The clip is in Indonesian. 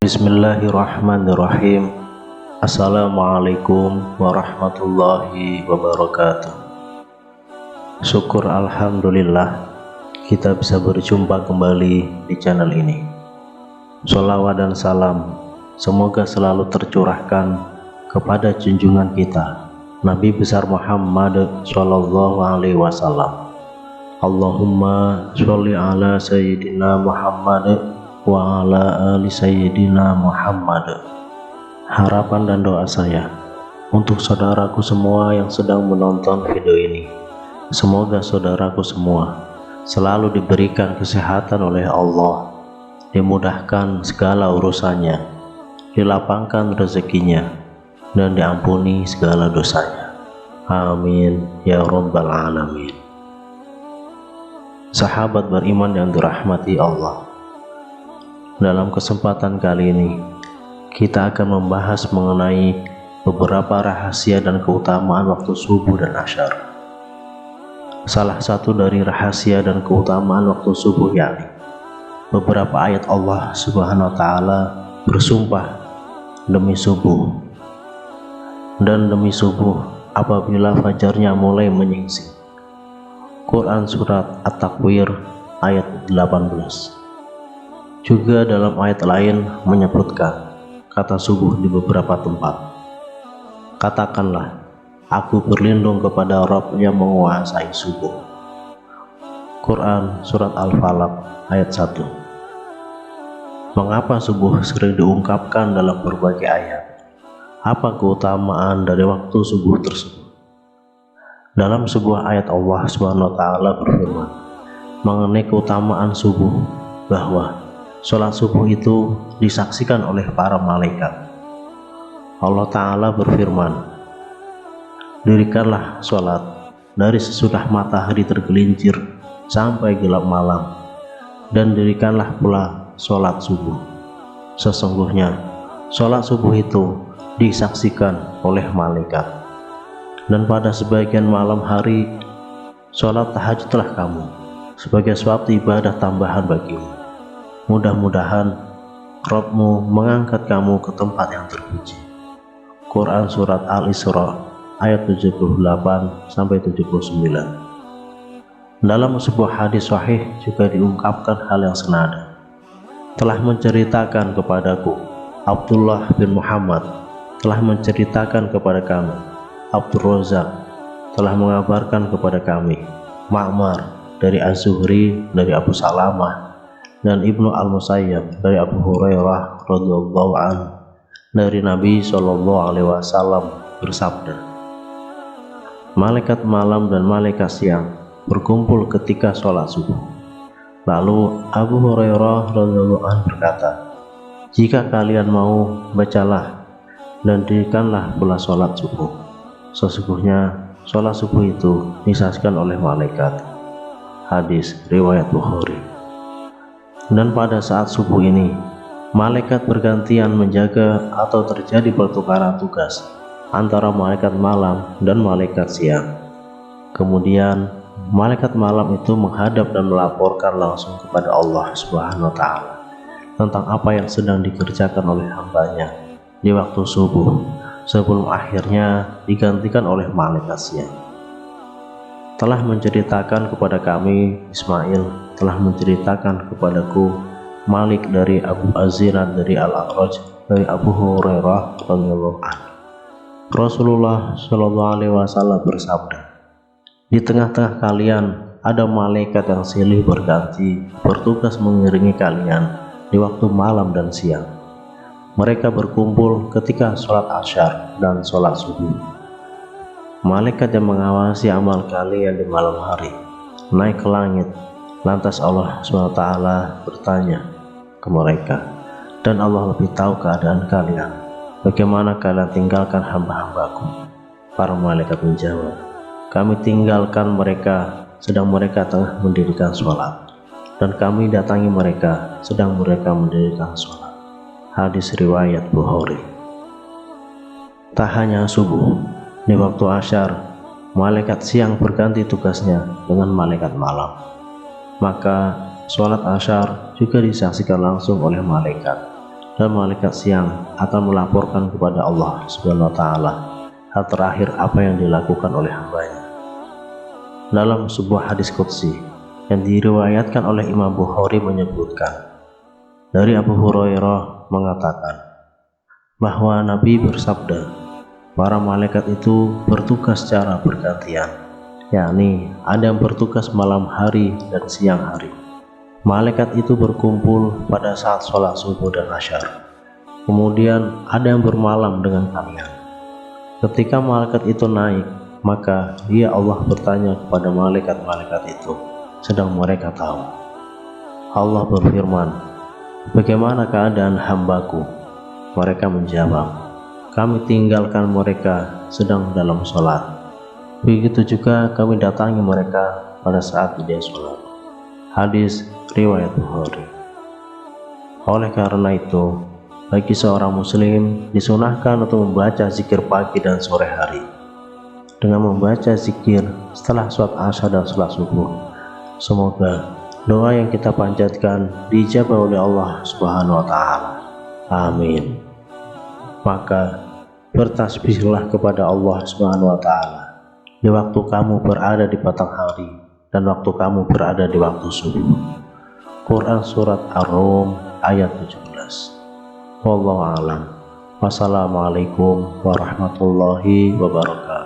Bismillahirrahmanirrahim. Assalamualaikum warahmatullahi wabarakatuh. Syukur alhamdulillah kita bisa berjumpa kembali di channel ini. Sholawat dan salam semoga selalu tercurahkan kepada junjungan kita Nabi besar Muhammad sallallahu alaihi wasallam. Allahumma sholli ala sayyidina Muhammad wa ala ali sayyidina Muhammad. Harapan dan doa saya untuk saudaraku semua yang sedang menonton video ini, semoga saudaraku semua selalu diberikan kesehatan oleh Allah, dimudahkan segala urusannya, dilapangkan rezekinya, dan diampuni segala dosanya. Amin ya rabbal alamin. Sahabat beriman yang dirahmati Allah, dalam kesempatan kali ini kita akan membahas mengenai beberapa rahasia dan keutamaan waktu subuh dan asyar. Salah satu dari rahasia dan keutamaan waktu subuh yakni beberapa ayat Allah Subhanahu wa taala bersumpah demi subuh dan demi subuh apabila fajarnya mulai menyingsing. Quran surat At-Takwir ayat 18. Juga dalam ayat lain menyebutkan kata subuh di beberapa tempat. Katakanlah, aku berlindung kepada Rabb yang menguasai subuh. Quran surat Al-Falaq ayat 1. Mengapa subuh sering diungkapkan dalam berbagai ayat? Apa keutamaan dari waktu subuh tersebut? Dalam sebuah ayat Allah Subhanahu wa taala berfirman mengenai keutamaan subuh bahwa sholat subuh itu disaksikan oleh para malaikat. Allah Ta'ala berfirman, dirikanlah sholat dari sesudah matahari tergelincir sampai gelap malam, dan dirikanlah pula sholat subuh. Sesungguhnya sholat subuh itu disaksikan oleh malaikat. Dan pada sebagian malam hari sholat tahajudlah kamu sebagai suatu ibadah tambahan bagimu. Mudah-mudahan Rabbmu mengangkat kamu ke tempat yang terpuji. Quran surat Al-Isra ayat 78-79. Dalam sebuah hadis sahih juga diungkapkan hal yang senada. Telah menceritakan kepadaku Abdullah bin Muhammad, telah menceritakan kepada kami Abdul Razak, telah mengabarkan kepada kami Ma'mar dari Az-Zuhri dari Abu Salamah, dan Ibnu Al-Musayyab dari Abu Hurairah radhiyallahu anhu dari Nabi sallallahu alaihi wasallam bersabda, malaikat malam dan malaikat siang berkumpul ketika sholat subuh. Lalu Abu Hurairah radhiyallahu anhu berkata, jika kalian mau, bacalah dan dirikanlah pula sholat subuh. Sesungguhnya sholat subuh itu disaksikan oleh malaikat. Hadis riwayat Bukhari. Dan pada saat subuh ini malaikat bergantian menjaga atau terjadi pertukaran tugas antara malaikat malam dan malaikat siang. Kemudian malaikat malam itu menghadap dan melaporkan langsung kepada Allah Subhanahu wa taala tentang apa yang sedang dikerjakan oleh hambanya di waktu subuh, sebelum akhirnya digantikan oleh malaikat siang. Telah menceritakan kepada kami Ismail, telah menceritakan kepadaku Malik dari Abu Azirat dari Al-A'raj dari Abu Hurairah radhiyallahu anhu. Rasulullah shallallahu alaihi wasallam bersabda, di tengah-tengah kalian ada malaikat yang silih berganti bertugas mengiringi kalian di waktu malam dan siang. Mereka berkumpul ketika sholat asyar dan sholat subuh. Malaikat yang mengawasi amal kalian di malam hari naik ke langit. Lantas Allah SWT bertanya ke mereka, dan Allah lebih tahu keadaan kalian. Bagaimana kalian tinggalkan hamba-hambaku? Para malaikat menjawab, kami tinggalkan mereka sedang mereka tengah mendirikan sholat. dan kami datangi mereka sedang mereka mendirikan sholat. Hadis riwayat Bukhari. Tak hanya subuh, di waktu asyar, malaikat siang berganti tugasnya dengan malaikat malam. Maka sholat asyar juga disaksikan langsung oleh malaikat, dan malaikat siang akan melaporkan kepada Allah Subhanahu wa Ta'ala hal terakhir apa yang dilakukan oleh hambanya. Dalam sebuah hadis qudsi yang diriwayatkan oleh Imam Bukhari menyebutkan dari Abu Hurairah mengatakan bahwa Nabi bersabda, para malaikat itu bertugas secara bergantian, yakni ada yang bertugas malam hari dan siang hari. Malaikat itu berkumpul pada saat sholat subuh dan asyar. Kemudian ada yang bermalam dengan kalian. Ketika malaikat itu naik, maka dia Allah bertanya kepada malaikat-malaikat itu, sedang mereka tahu. Allah berfirman, bagaimana keadaan hambaku? Mereka menjawab, kami tinggalkan mereka sedang dalam sholat. Begitu juga kami datangi mereka pada saat dia sholat. Hadis riwayat Bukhari. Oleh karena itu, bagi seorang muslim disunahkan untuk membaca zikir pagi dan sore hari. Dengan membaca zikir setelah sholat asar dan sholat subuh, semoga doa yang kita panjatkan dijabah oleh Allah Subhanahu wa Ta'ala. Amin. Maka bertasbihlah kepada Allah Subhanahu wa Ta'ala di waktu kamu berada di batang hari dan waktu kamu berada di waktu subuh. Quran Surat Ar-Rum ayat 17. Wallahu a'lam. Wassalamualaikum warahmatullahi wabarakatuh.